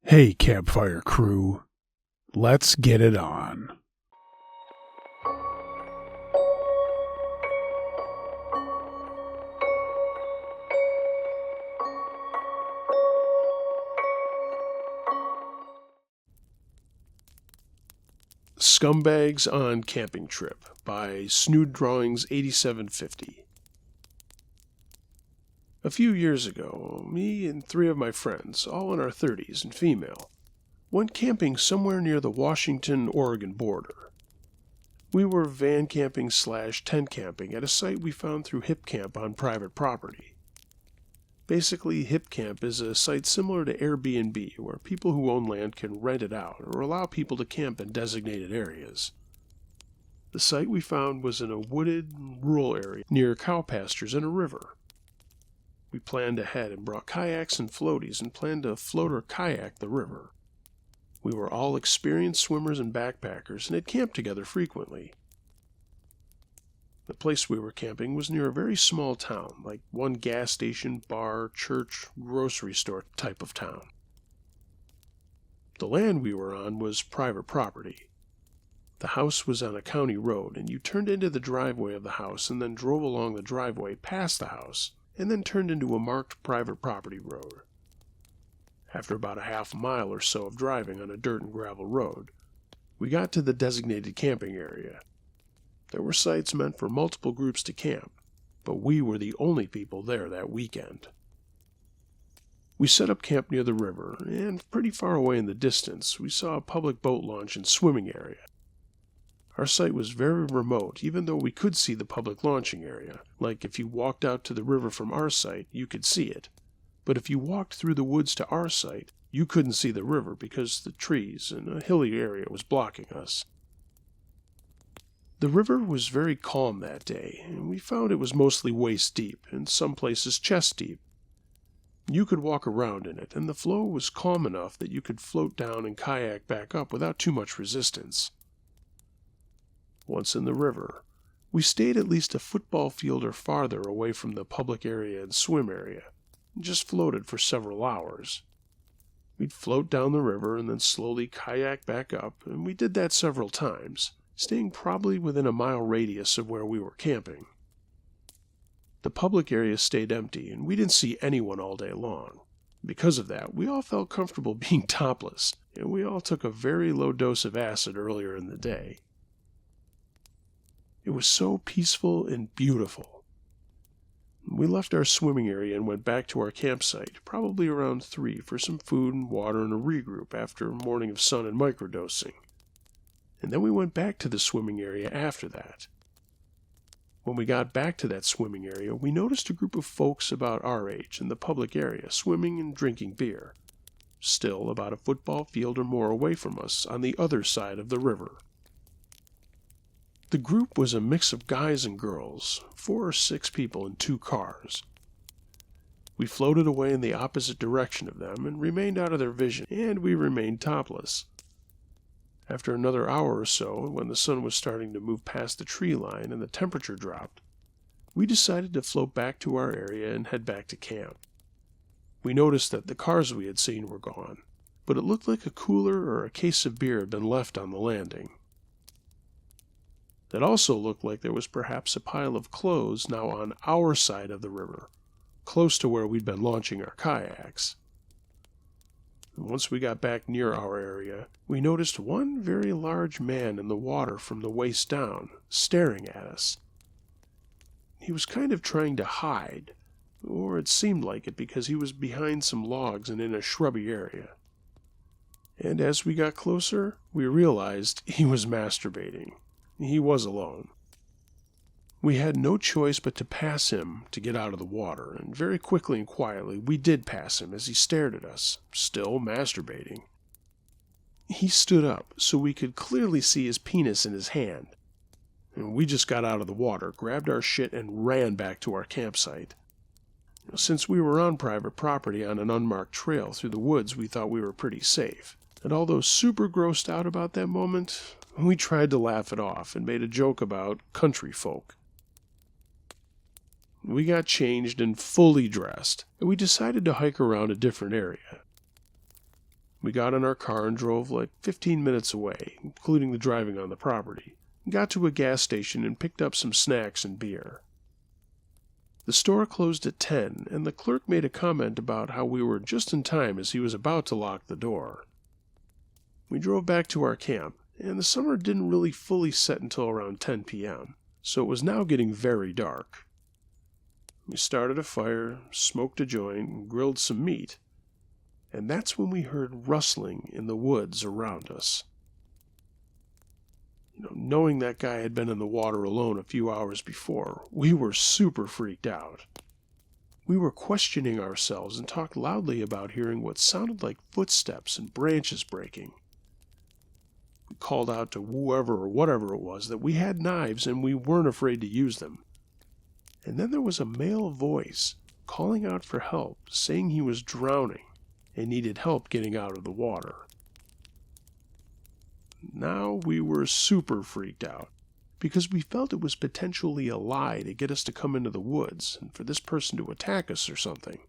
Hey, campfire crew, let's get it on. Scumbags on Camping Trip by Snood Drawings 8750. A few years ago, me and 3 of my friends, all in our 30s and female, went camping somewhere near the Washington-Oregon border. We were van camping / tent camping at a site we found through Hip Camp on private property. Basically, Hip Camp is a site similar to Airbnb where people who own land can rent it out or allow people to camp in designated areas. The site we found was in a wooded, rural area near cow pastures and a river. We planned ahead and brought kayaks and floaties and planned to float or kayak the river. We were all experienced swimmers and backpackers and had camped together frequently. The place we were camping was near a very small town, like one gas station, bar, church, grocery store type of town. The land we were on was private property. The house was on a county road, and you turned into the driveway of the house and then drove along the driveway past the house, and then turned into a marked private property road. After about a half mile or so of driving on a dirt and gravel road, we got to the designated camping area. There were sites meant for multiple groups to camp, but we were the only people there that weekend. We set up camp near the river, and pretty far away in the distance, we saw a public boat launch and swimming area. Our site was very remote, even though we could see the public launching area. Like if you walked out to the river from our site, you could see it. But if you walked through the woods to our site, you couldn't see the river because the trees and a hilly area was blocking us. The river was very calm that day, and we found it was mostly waist deep, and some places chest deep. You could walk around in it, and the flow was calm enough that you could float down and kayak back up without too much resistance. Once in the river, we stayed at least a football field or farther away from the public area and swim area, and just floated for several hours. We'd float down the river and then slowly kayak back up, and we did that several times, staying probably within a mile radius of where we were camping. The public area stayed empty, and we didn't see anyone all day long. Because of that, we all felt comfortable being topless, and we all took a very low dose of acid earlier in the day. It was so peaceful and beautiful. We left our swimming area and went back to our campsite, probably around 3 for some food and water and a regroup after a morning of sun and microdosing. And then we went back to the swimming area after that. When we got back to that swimming area, we noticed a group of folks about our age in the public area swimming and drinking beer, still about a football field or more away from us on the other side of the river. The group was a mix of guys and girls, 4 or 6 people in 2 cars. We floated away in the opposite direction of them and remained out of their vision, and we remained topless. After another hour or so, when the sun was starting to move past the tree line and the temperature dropped, we decided to float back to our area and head back to camp. We noticed that the cars we had seen were gone, but it looked like a cooler or a case of beer had been left on the landing. It also looked like there was perhaps a pile of clothes now on our side of the river, close to where we'd been launching our kayaks. And once we got back near our area, we noticed one very large man in the water from the waist down, staring at us. He was kind of trying to hide, or it seemed like it because he was behind some logs and in a shrubby area. And as we got closer, we realized he was masturbating. He was alone. We had no choice but to pass him to get out of the water, and very quickly and quietly we did pass him as he stared at us, still masturbating. He stood up so we could clearly see his penis in his hand, and we just got out of the water, grabbed our shit, and ran back to our campsite. Since we were on private property on an unmarked trail through the woods, we thought we were pretty safe, and although super grossed out about that moment, we tried to laugh it off and made a joke about country folk. We got changed and fully dressed, and we decided to hike around a different area. We got in our car and drove like 15 minutes away, including the driving on the property. Got to a gas station and picked up some snacks and beer. The store closed at 10, and the clerk made a comment about how we were just in time as he was about to lock the door. We drove back to our camp, and the summer didn't really fully set until around 10 p.m., so it was now getting very dark. We started a fire, smoked a joint, and grilled some meat, and that's when we heard rustling in the woods around us. Knowing that guy had been in the water alone a few hours before, we were super freaked out. We were questioning ourselves and talked loudly about hearing what sounded like footsteps and branches breaking. We called out to whoever or whatever it was that we had knives and we weren't afraid to use them. And then there was a male voice calling out for help, saying he was drowning and needed help getting out of the water. Now we were super freaked out, because we felt it was potentially a lie to get us to come into the woods and for this person to attack us or something.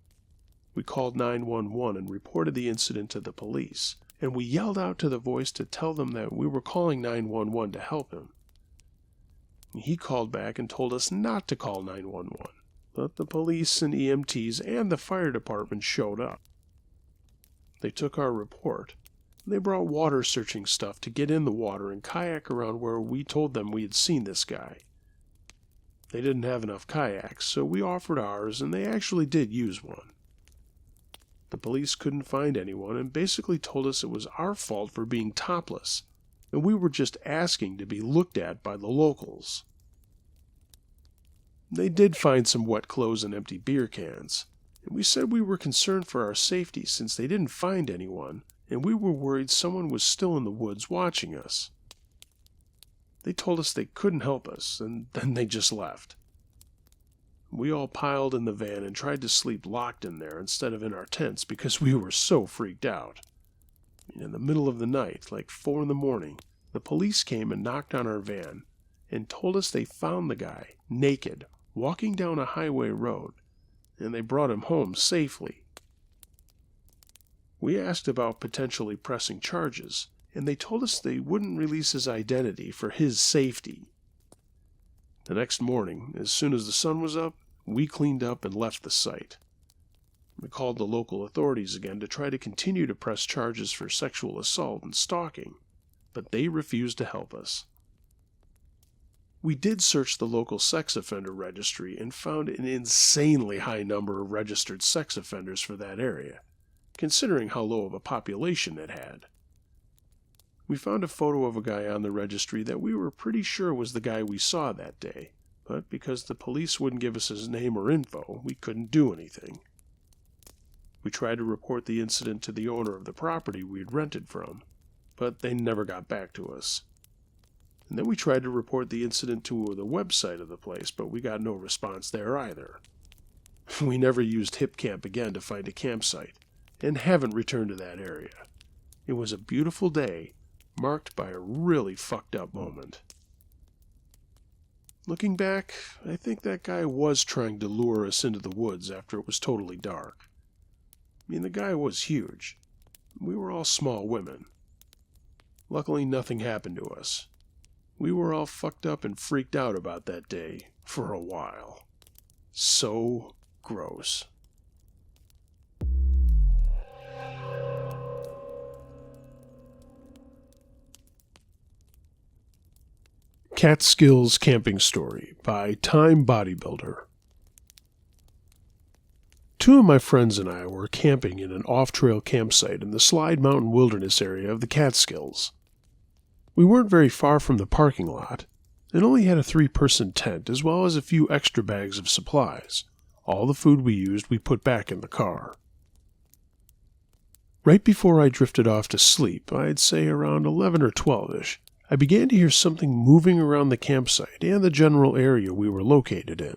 We called 911 and reported the incident to the police, and we yelled out to the voice to tell them that we were calling 911 to help him. He called back and told us not to call 911, but the police and EMTs and the fire department showed up. They took our report. They brought water-searching stuff to get in the water and kayak around where we told them we had seen this guy. They didn't have enough kayaks, so we offered ours, and they actually did use one. The police couldn't find anyone and basically told us it was our fault for being topless, and we were just asking to be looked at by the locals. They did find some wet clothes and empty beer cans, and we said we were concerned for our safety since they didn't find anyone, and we were worried someone was still in the woods watching us. They told us they couldn't help us, and then they just left. We all piled in the van and tried to sleep locked in there instead of in our tents because we were so freaked out. In the middle of the night, like 4 a.m, the police came and knocked on our van and told us they found the guy, naked, walking down a highway road, and they brought him home safely. We asked about potentially pressing charges, and they told us they wouldn't release his identity for his safety. The next morning, as soon as the sun was up, we cleaned up and left the site. We called the local authorities again to try to continue to press charges for sexual assault and stalking, but they refused to help us. We did search the local sex offender registry and found an insanely high number of registered sex offenders for that area, considering how low of a population it had. We found a photo of a guy on the registry that we were pretty sure was the guy we saw that day, but because the police wouldn't give us his name or info, we couldn't do anything. We tried to report the incident to the owner of the property we had rented from, but they never got back to us. And then we tried to report the incident to the website of the place, but we got no response there either. We never used HipCamp again to find a campsite, and haven't returned to that area. It was a beautiful day, marked by a really fucked up moment. Looking back, I think that guy was trying to lure us into the woods after it was totally dark. The guy was huge. We were all small women. Luckily, nothing happened to us. We were all fucked up and freaked out about that day for a while. So gross. Catskills Camping Story by Time Bodybuilder. 2 of my friends and I were camping in an off-trail campsite in the Slide Mountain Wilderness area of the Catskills. We weren't very far from the parking lot, and only had a 3-person tent as well as a few extra bags of supplies. All the food we used we put back in the car. Right before I drifted off to sleep, I'd say around 11 or 12-ish, I began to hear something moving around the campsite and the general area we were located in.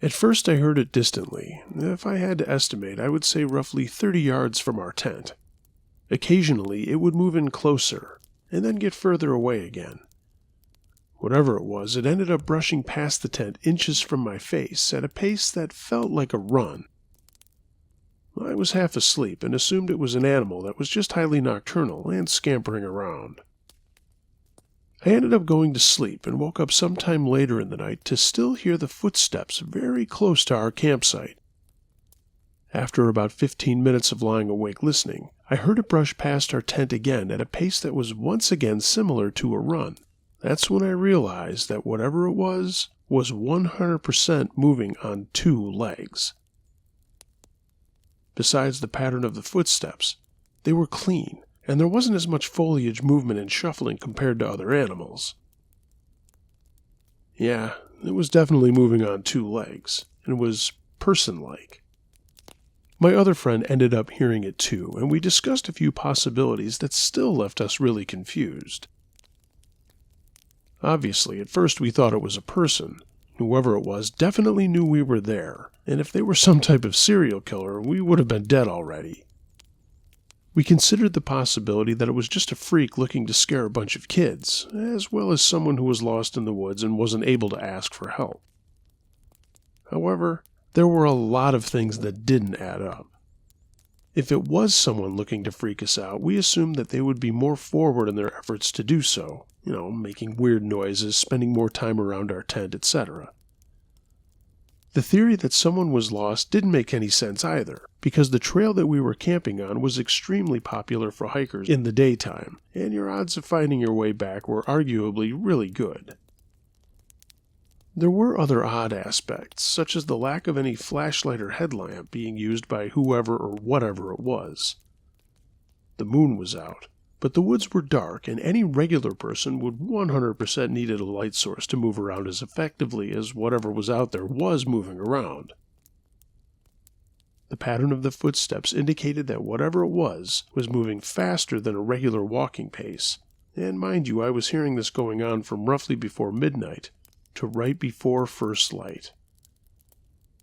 At first I heard it distantly. If I had to estimate, I would say roughly 30 yards from our tent. Occasionally it would move in closer, and then get further away again. Whatever it was, it ended up brushing past the tent inches from my face at a pace that felt like a run. I I was half asleep and assumed it was an animal that was just highly nocturnal and scampering around. I ended up going to sleep and woke up sometime later in the night to still hear the footsteps very close to our campsite. After about 15 minutes of lying awake listening, I heard it brush past our tent again at a pace that was once again similar to a run. That's when I realized that whatever it was 100% moving on 2 legs. Besides the pattern of the footsteps, they were clean, and there wasn't as much foliage movement and shuffling compared to other animals. Yeah, it was definitely moving on 2 legs, and was person-like. My other friend ended up hearing it too, and we discussed a few possibilities that still left us really confused. Obviously, at first we thought it was a person. Whoever it was definitely knew we were there, and if they were some type of serial killer, we would have been dead already. We considered the possibility that it was just a freak looking to scare a bunch of kids, as well as someone who was lost in the woods and wasn't able to ask for help. However, there were a lot of things that didn't add up. If it was someone looking to freak us out, we assumed that they would be more forward in their efforts to do so, making weird noises, spending more time around our tent, etc. The theory that someone was lost didn't make any sense either, because the trail that we were camping on was extremely popular for hikers in the daytime, and your odds of finding your way back were arguably really good. There were other odd aspects, such as the lack of any flashlight or headlamp being used by whoever or whatever it was. The moon was out, but the woods were dark, and any regular person would 100% needed a light source to move around as effectively as whatever was out there was moving around. The pattern of the footsteps indicated that whatever it was moving faster than a regular walking pace, and mind you, I was hearing this going on from roughly before midnight to right before first light.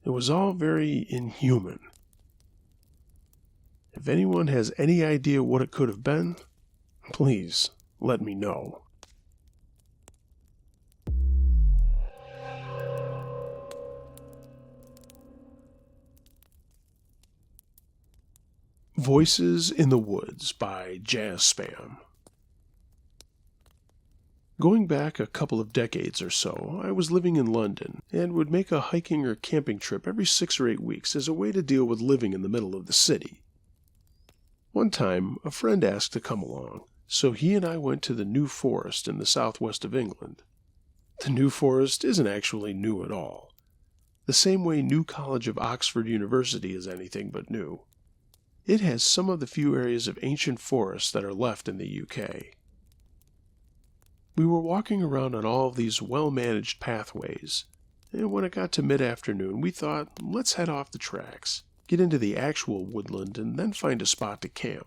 It was all very inhuman. If anyone has any idea what it could have been, please let me know. Voices in the Woods by Jazz Spam. Going back a couple of decades or so, I was living in London and would make a hiking or camping trip every 6 or 8 weeks as a way to deal with living in the middle of the city. One time, a friend asked to come along, so he and I went to the New Forest in the southwest of England. The New Forest isn't actually new at all. The same way New College of Oxford University is anything but new. It has some of the few areas of ancient forests that are left in the UK. We were walking around on all of these well-managed pathways, and when it got to mid-afternoon, we thought, let's head off the tracks, get into the actual woodland, and then find a spot to camp.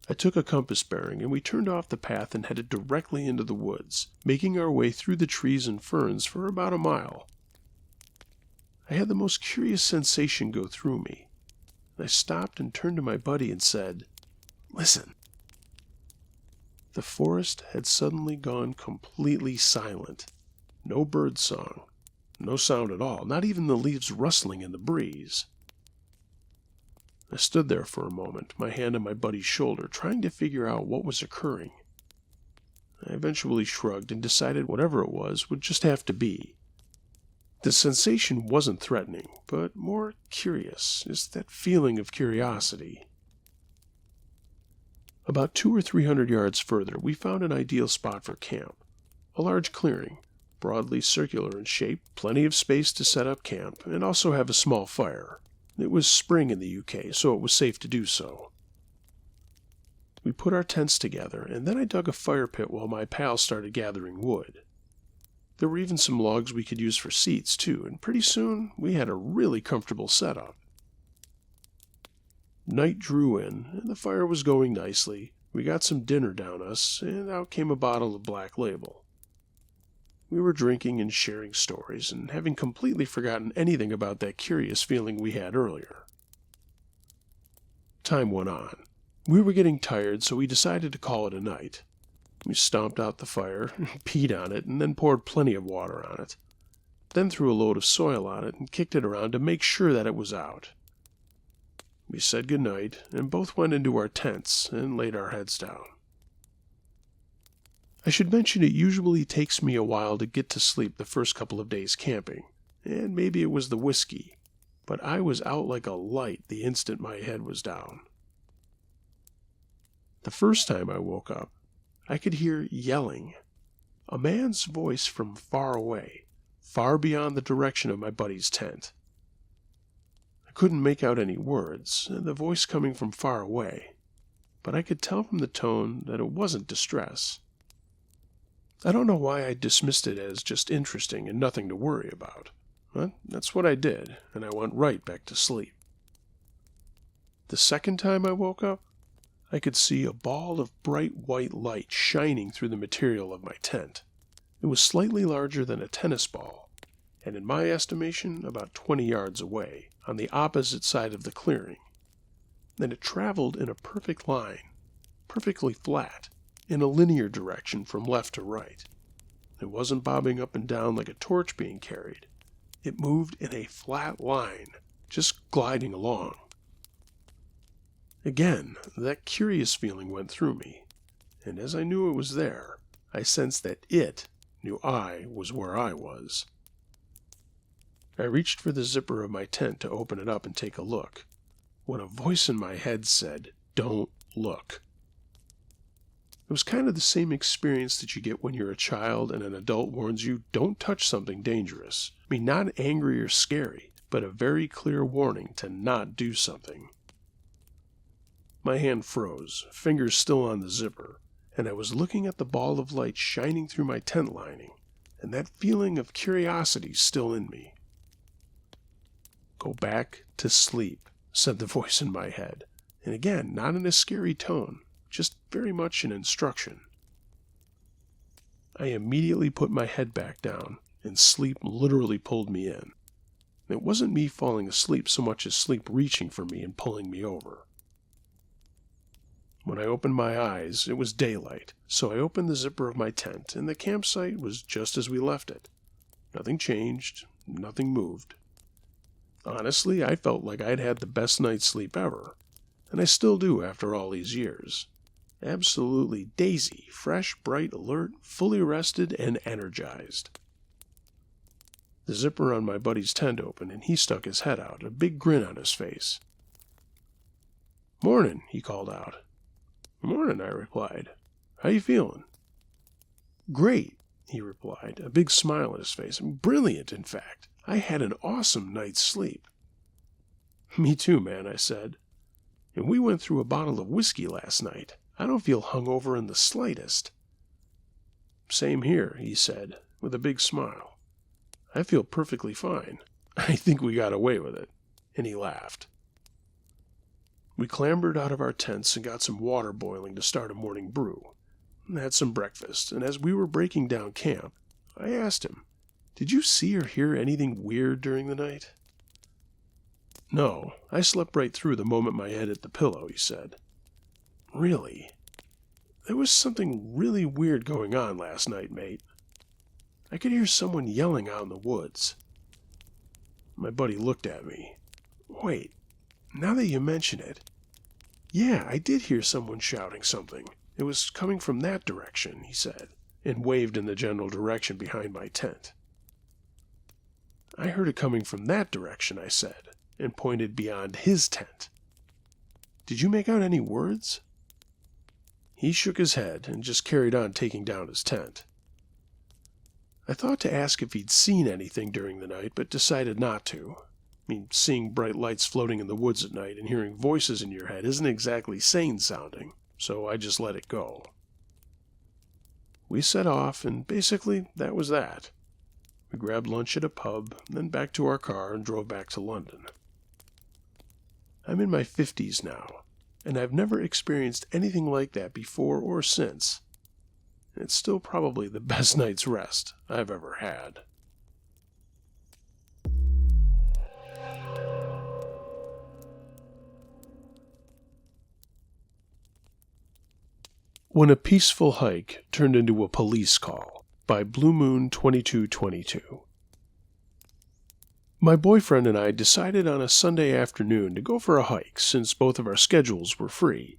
I took a compass bearing, and we turned off the path and headed directly into the woods, making our way through the trees and ferns for about a mile. I had the most curious sensation go through me. I stopped and turned to my buddy and said, "Listen." The forest had suddenly gone completely silent. No bird song, no sound at all, not even the leaves rustling in the breeze. I stood there for a moment, my hand on my buddy's shoulder, trying to figure out what was occurring. I eventually shrugged and decided whatever it was would just have to be. The sensation wasn't threatening, but more curious, just that feeling of curiosity. About 200 or 300 yards further, we found an ideal spot for camp. A large clearing, broadly circular in shape, plenty of space to set up camp, and also have a small fire. It was spring in the UK, so it was safe to do so. We put our tents together, and then I dug a fire pit while my pals started gathering wood. There were even some logs we could use for seats, too, and pretty soon we had a really comfortable setup. Night drew in, and the fire was going nicely. We got some dinner down us, and out came a bottle of Black Label. We were drinking and sharing stories, and having completely forgotten anything about that curious feeling we had earlier. Time went on. We were getting tired, so we decided to call it a night. We stomped out the fire, peed on it, and then poured plenty of water on it. Then threw a load of soil on it and kicked it around to make sure that it was out. We said goodnight, and both went into our tents and laid our heads down. I should mention it usually takes me a while to get to sleep the first couple of days camping, and maybe it was the whiskey, but I was out like a light the instant my head was down. The first time I woke up, I could hear yelling. A man's voice from far away, far beyond the direction of my buddy's tent. I couldn't make out any words, and the voice coming from far away, but I could tell from the tone that it wasn't distress. I don't know why I dismissed it as just interesting and nothing to worry about, but that's what I did, and I went right back to sleep. The second time I woke up, I could see a ball of bright white light shining through the material of my tent. It was slightly larger than a tennis ball, and in my estimation, about 20 yards away, on the opposite side of the clearing. And it traveled in a perfect line, perfectly flat, in a linear direction from left to right. It wasn't bobbing up and down like a torch being carried. It moved in a flat line, just gliding along. Again, that curious feeling went through me, and as I knew it was there, I sensed that it knew I was where I was. I reached for the zipper of my tent to open it up and take a look, when a voice in my head said, "Don't look." It was kind of the same experience that you get when you're a child and an adult warns you, don't touch something dangerous. I mean, not angry or scary, but a very clear warning to not do something. My hand froze, fingers still on the zipper, and I was looking at the ball of light shining through my tent lining, and that feeling of curiosity still in me. "Go back to sleep," said the voice in my head, and again, not in a scary tone, just very much an instruction. I immediately put my head back down, and sleep literally pulled me in. It wasn't me falling asleep so much as sleep reaching for me and pulling me over. When I opened my eyes, it was daylight, so I opened the zipper of my tent, and the campsite was just as we left it. Nothing changed, nothing moved. Honestly, I felt like I'd had the best night's sleep ever, and I still do after all these years. Absolutely daisy, fresh, bright, alert, fully rested, and energized. The zipper on my buddy's tent opened, and he stuck his head out, a big grin on his face. "Morning," he called out. "Morning," I replied. "How you feeling?" "Great," he replied, a big smile on his face. "Brilliant, in fact. I had an awesome night's sleep." "Me too, man," I said. "And we went through a bottle of whiskey last night. I don't feel hungover in the slightest." "Same here," he said, with a big smile. "I feel perfectly fine. I think we got away with it." And he laughed. We clambered out of our tents and got some water boiling to start a morning brew. Had some breakfast, and as we were breaking down camp, I asked him, "Did you see or hear anything weird during the night?" "No, I slept right through the moment my head hit the pillow," he said. "Really? There was something really weird going on last night, mate. I could hear someone yelling out in the woods." My buddy looked at me. "Wait, now that you mention it, yeah, I did hear someone shouting something. It was coming from that direction," he said, and waved in the general direction behind my tent. "I heard it coming from that direction," I said, and pointed beyond his tent. "Did you make out any words?" He shook his head and just carried on taking down his tent. I thought to ask if he'd seen anything during the night, but decided not to. I mean, seeing bright lights floating in the woods at night and hearing voices in your head isn't exactly sane-sounding, so I just let it go. We set off, and basically that was that. We grabbed lunch at a pub, then back to our car and drove back to London. I'm in my 50s now, and I've never experienced anything like that before or since. It's still probably the best night's rest I've ever had. When a Peaceful Hike Turned into a Police Call by Blue Moon 2222. My boyfriend and I decided on a Sunday afternoon to go for a hike since both of our schedules were free.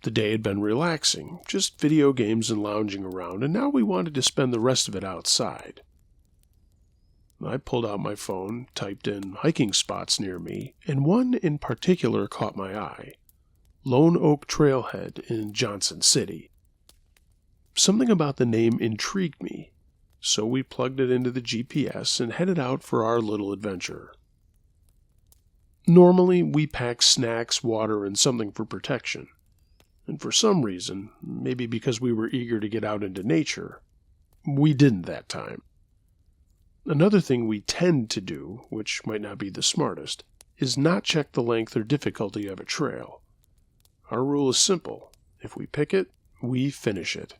The day had been relaxing, just video games and lounging around, and now we wanted to spend the rest of it outside. I pulled out my phone, typed in hiking spots near me, and one in particular caught my eye: Lone Oak Trailhead in Johnson City. Something about the name intrigued me, so we plugged it into the GPS and headed out for our little adventure. Normally, we pack snacks, water, and something for protection. And for some reason, maybe because we were eager to get out into nature, we didn't that time. Another thing we tend to do, which might not be the smartest, is not check the length or difficulty of a trail. Our rule is simple: if we pick it, we finish it.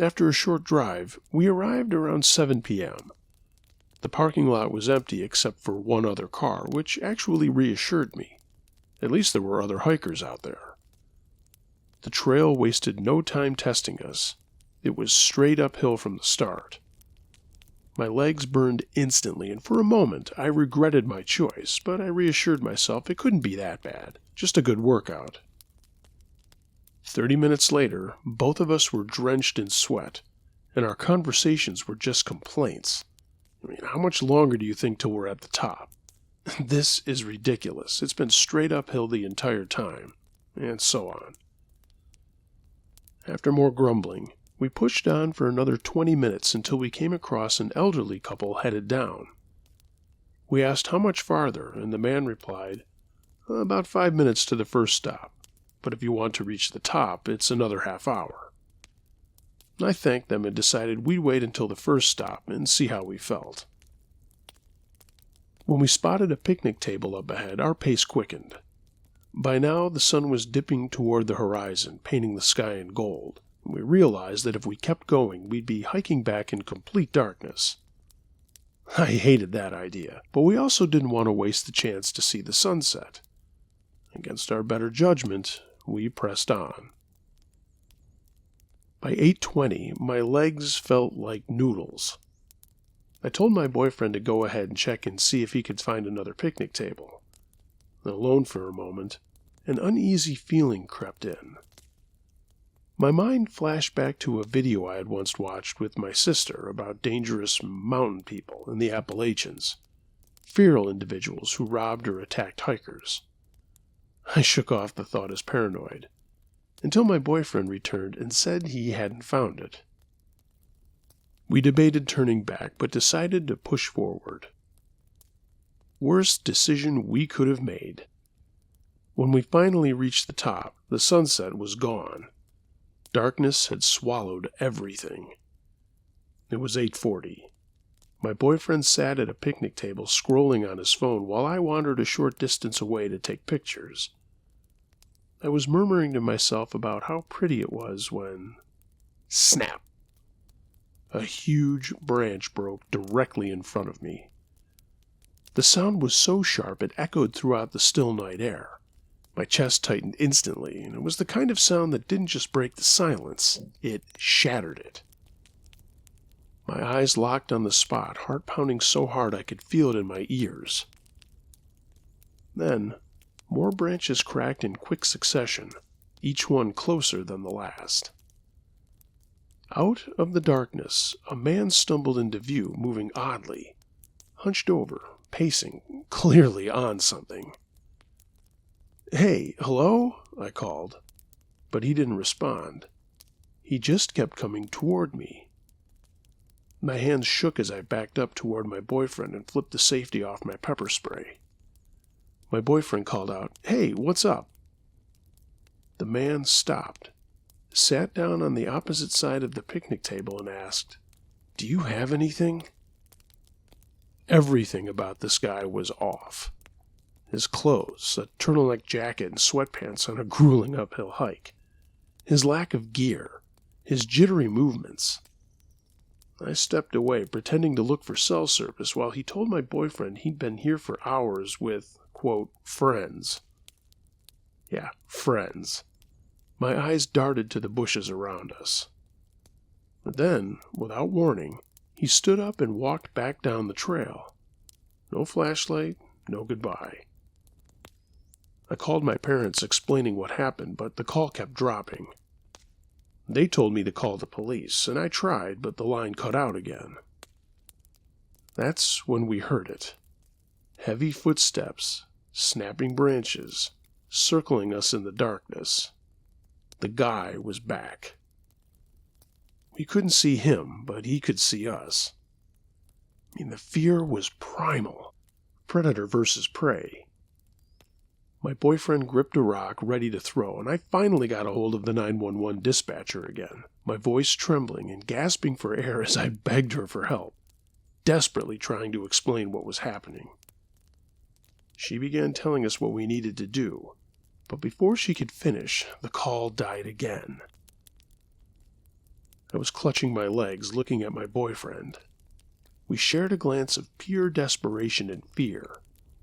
After a short drive, we arrived around 7 p.m. The parking lot was empty except for one other car, which actually reassured me. At least there were other hikers out there. The trail wasted no time testing us. It was straight uphill from the start. My legs burned instantly, and for a moment I regretted my choice, but I reassured myself it couldn't be that bad. Just a good workout. 30 minutes later, both of us were drenched in sweat, and our conversations were just complaints. How much longer do you think till we're at the top? This is ridiculous. It's been straight uphill the entire time, and so on. After more grumbling, we pushed on for another 20 minutes until we came across an elderly couple headed down. We asked how much farther, and the man replied, "About 5 minutes to the first stop, but if you want to reach the top, it's another half hour." I thanked them and decided we'd wait until the first stop and see how we felt. When we spotted a picnic table up ahead, our pace quickened. By now, the sun was dipping toward the horizon, painting the sky in gold, and we realized that if we kept going, we'd be hiking back in complete darkness. I hated that idea, but we also didn't want to waste the chance to see the sunset. Against our better judgment, we pressed on. By 8:20, my legs felt like noodles. I told my boyfriend to go ahead and check and see if he could find another picnic table. Alone for a moment, an uneasy feeling crept in. My mind flashed back to a video I had once watched with my sister about dangerous mountain people in the Appalachians, feral individuals who robbed or attacked hikers. I shook off the thought as paranoid, until my boyfriend returned and said he hadn't found it. We debated turning back, but decided to push forward. Worst decision we could have made. When we finally reached the top, the sunset was gone. Darkness had swallowed everything. It was 8:40. My boyfriend sat at a picnic table scrolling on his phone while I wandered a short distance away to take pictures. I was murmuring to myself about how pretty it was when... Snap! A huge branch broke directly in front of me. The sound was so sharp it echoed throughout the still night air. My chest tightened instantly, and it was the kind of sound that didn't just break the silence, it shattered it. My eyes locked on the spot, heart pounding so hard I could feel it in my ears. Then, more branches cracked in quick succession, each one closer than the last. Out of the darkness, a man stumbled into view, moving oddly, hunched over, pacing, clearly on something. "Hey, hello?" I called, but he didn't respond. He just kept coming toward me. My hands shook as I backed up toward my boyfriend and flipped the safety off my pepper spray. My boyfriend called out, "Hey, what's up?" The man stopped, sat down on the opposite side of the picnic table and asked, "Do you have anything?" Everything about this guy was off. His clothes, a turtleneck jacket and sweatpants on a grueling uphill hike. His lack of gear. His jittery movements. I stepped away, pretending to look for cell service, while he told my boyfriend he'd been here for hours with, quote, friends. Yeah, friends. My eyes darted to the bushes around us. But then, without warning, he He stood up and walked back down the trail. No flashlight, no goodbye. I called my parents explaining what happened, but the call kept dropping. They told me to call the police, and I tried, but the line cut out again. That's when we heard it. Heavy footsteps, snapping branches, circling us in the darkness. The guy was back. We couldn't see him, but he could see us. The fear was primal. Predator versus prey. My boyfriend gripped a rock ready to throw, and I finally got a hold of the 911 dispatcher again, my voice trembling and gasping for air as I begged her for help, desperately trying to explain what was happening. She began telling us what we needed to do, but before she could finish, the call died again. I was clutching my legs, looking at my boyfriend. We shared a glance of pure desperation and fear,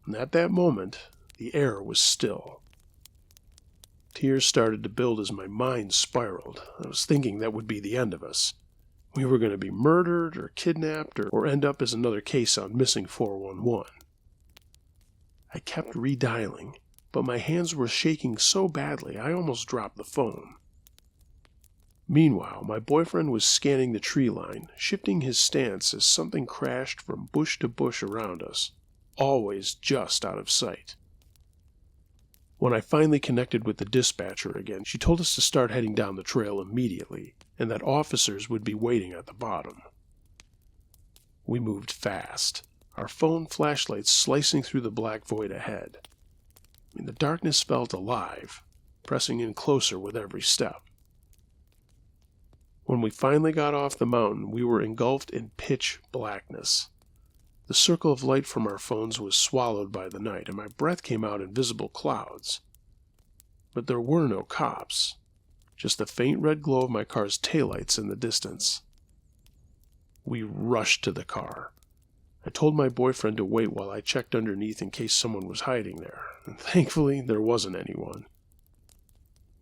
and at that moment, the air was still. Tears started to build as my mind spiraled. I was thinking that would be the end of us. We were going to be murdered or kidnapped or end up as another case on Missing 411. I kept redialing, but my hands were shaking so badly I almost dropped the phone. Meanwhile, my boyfriend was scanning the tree line, shifting his stance as something crashed from bush to bush around us, always just out of sight. When I finally connected with the dispatcher again, she told us to start heading down the trail immediately, and that officers would be waiting at the bottom. We moved fast, our phone flashlights slicing through the black void ahead. The darkness felt alive, pressing in closer with every step. When we finally got off the mountain, we were engulfed in pitch blackness. The circle of light from our phones was swallowed by the night, and my breath came out in visible clouds. But there were no cops, just the faint red glow of my car's taillights in the distance. We rushed to the car. I told my boyfriend to wait while I checked underneath in case someone was hiding there, and thankfully there wasn't anyone.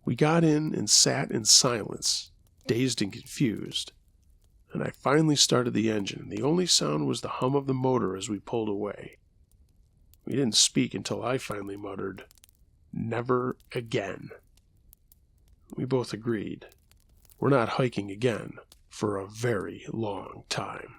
We got in and sat in silence, dazed and confused. And I finally started the engine, and the only sound was the hum of the motor as we pulled away. We didn't speak until I finally muttered, "Never again." We both agreed. We're not hiking again for a very long time.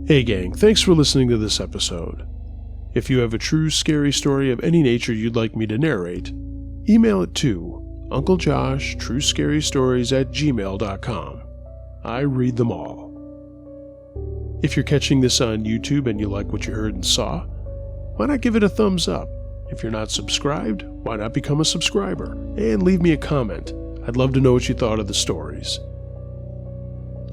Hey gang, thanks for listening to this episode. If you have a true scary story of any nature you'd like me to narrate, email it to unclejosh.truescarystories@gmail.com. I read them all. If you're catching this on YouTube and you like what you heard and saw, why not give it a thumbs up? If you're not subscribed, why not become a subscriber? And leave me a comment. I'd love to know what you thought of the stories.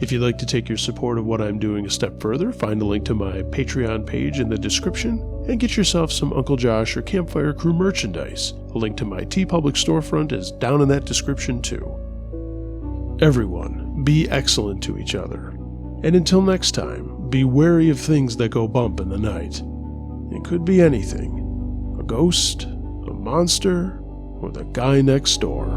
If you'd like to take your support of what I'm doing a step further, find a link to my Patreon page in the description and get yourself some Uncle Josh or Campfire Crew merchandise. A link to my TeePublic storefront is down in that description too. Everyone, be excellent to each other. And until next time, be wary of things that go bump in the night. It could be anything. A ghost, a monster, or the guy next door.